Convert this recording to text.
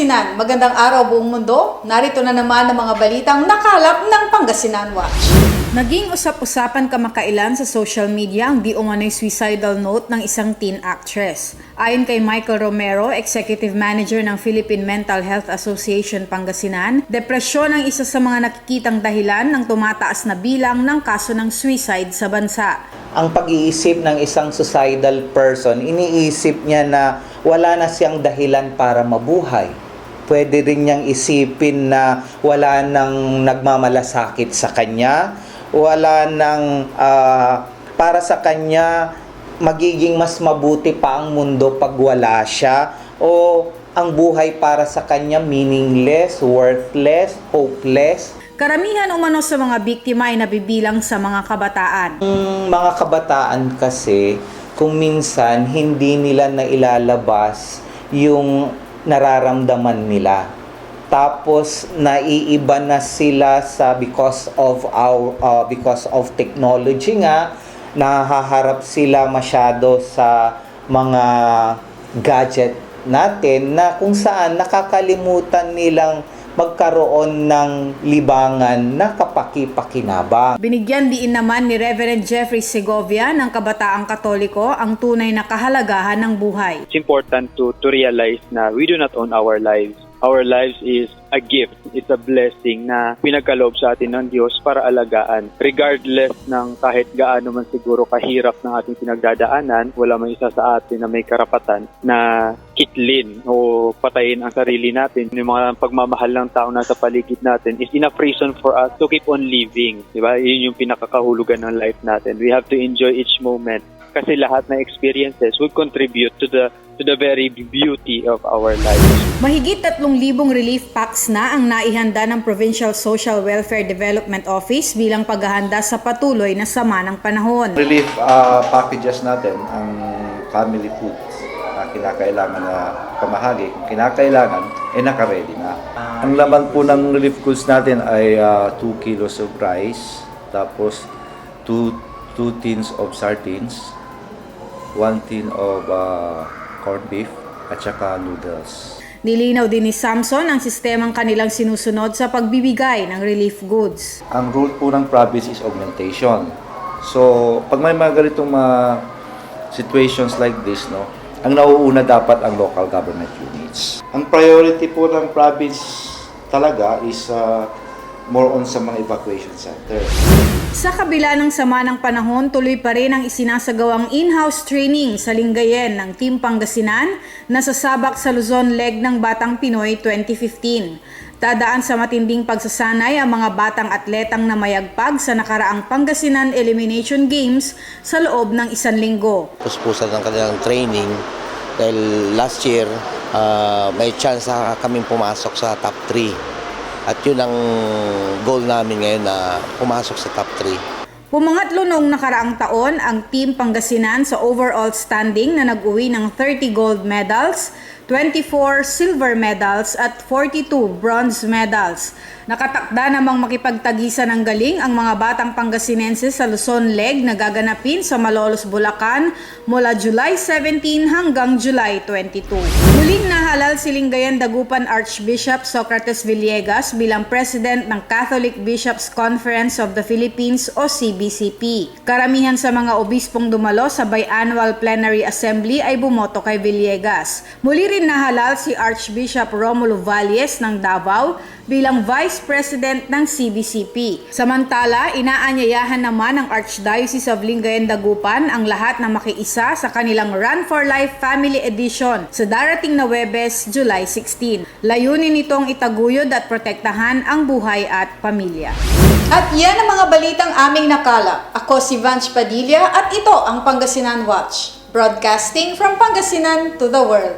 Pangasinan, magandang araw buong mundo. Narito na naman ang mga balitang nakalap ng Pangasinan Watch. Naging usap-usapan kamakailan sa social media ang di umano'y suicidal note ng isang teen actress. Ayon kay Michael Romero, Executive Manager ng Philippine Mental Health Association Pangasinan, depresyon ang isa sa mga nakikitang dahilan ng tumataas na bilang ng kaso ng suicide sa bansa. Ang pag-iisip ng isang suicidal person, iniisip niya na wala na siyang dahilan para mabuhay. Pwede rin niyang isipin na wala nang nagmamalasakit sa kanya, wala nang para sa kanya magiging mas mabuti pa ang mundo pag wala siya, o ang buhay para sa kanya meaningless, worthless, hopeless. Karamihan umano sa mga biktima ay nabibilang sa mga kabataan. Mga kabataan kasi, kung minsan hindi nila nailalabas yung nararamdaman nila. Tapos naiiba na sila sa because of technology nga, nahaharap sila masyado sa mga gadget natin na kung saan nakakalimutan nilang magkaroon ng libangan na kapaki-pakinabang. Binigyan diin naman ni Reverend Jeffrey Segovia ng Kabataang Katoliko ang tunay na kahalagahan ng buhay. It's important to realize na we do not own our lives. Our lives is a gift. It's a blessing na pinagkaloob sa atin ng Diyos para alagaan. Regardless ng kahit gaano man siguro kahirap ng ating pinagdadaanan, wala man isa sa atin na may karapatan na kitlin o patayin ang sarili natin. Yung mga pagmamahal ng tao nasa paligid natin is enough reason for us to keep on living. Diba? Yun yung pinakakahulugan ng life natin. We have to enjoy each moment kasi lahat na experiences would contribute to the very beauty of our lives. Mahigit 3,000 relief packs na ang naihanda ng Provincial Social Welfare Development Office bilang paghahanda sa patuloy na sama ng panahon. Relief packages natin, ang family foods na kinakailangan na pamahagi, kung kinakailangan, naka-ready na. Ang laman po ng relief goods natin ay 2 kilos of rice, tapos 2 tins of sardines, 1 tin of corned beef, at saka noodles. Nilinaw din ni Samson ang sistemang kanilang sinusunod sa pagbibigay ng relief goods. Ang rule po ng province is augmentation. So, pag may mga ganitong situations like this, no, ang nauuna dapat ang local government units. Ang priority po ng province talaga is more on sa mga evacuation center. Sa kabila ng sama ng panahon, tuloy pa rin ang isinasagawang in-house training sa Lingayen ng Team Pangasinan na sasabak sa Luzon Leg ng Batang Pinoy 2015. Dadaan sa matinding pagsasanay ang mga batang atletang namayagpag sa nakaraang Pangasinan Elimination Games sa loob ng 1 linggo. Puspusan ng kanilang training dahil last year may chance na kaming pumasok sa top 3. At yun ang goal namin ngayon na pumasok sa top 3. Pumangatlo noong nakaraang taon ang Team Pangasinan sa overall standing na nag-uwi ng 30 gold medals, 24 silver medals at 42 bronze medals. Nakatakda namang makipagtagisan ng galing ang mga batang Pangasinense sa Luzon Leg na gaganapin sa Malolos, Bulacan mula July 17 hanggang July 22. Muling nahalal si Lingayen Dagupan Archbishop Socrates Villegas bilang President ng Catholic Bishops Conference of the Philippines o CBCP. Karamihan sa mga obispong dumalo sa biannual plenary assembly ay bumoto kay Villegas. Muli rin nahalal si Archbishop Romulo Valles ng Davao bilang Vice President ng CBCP. Samantala, inaanyayahan naman ng Archdiocese of Lingayen Dagupan ang lahat na makiisa sa kanilang Run for Life Family Edition sa darating na Huwebes, July 16. Layunin nitong itaguyod at protektahan ang buhay at pamilya. At yan ang mga balitang aming nakalap. Ako si Vanch Padilla at ito ang Pangasinan Watch. Broadcasting from Pangasinan to the world.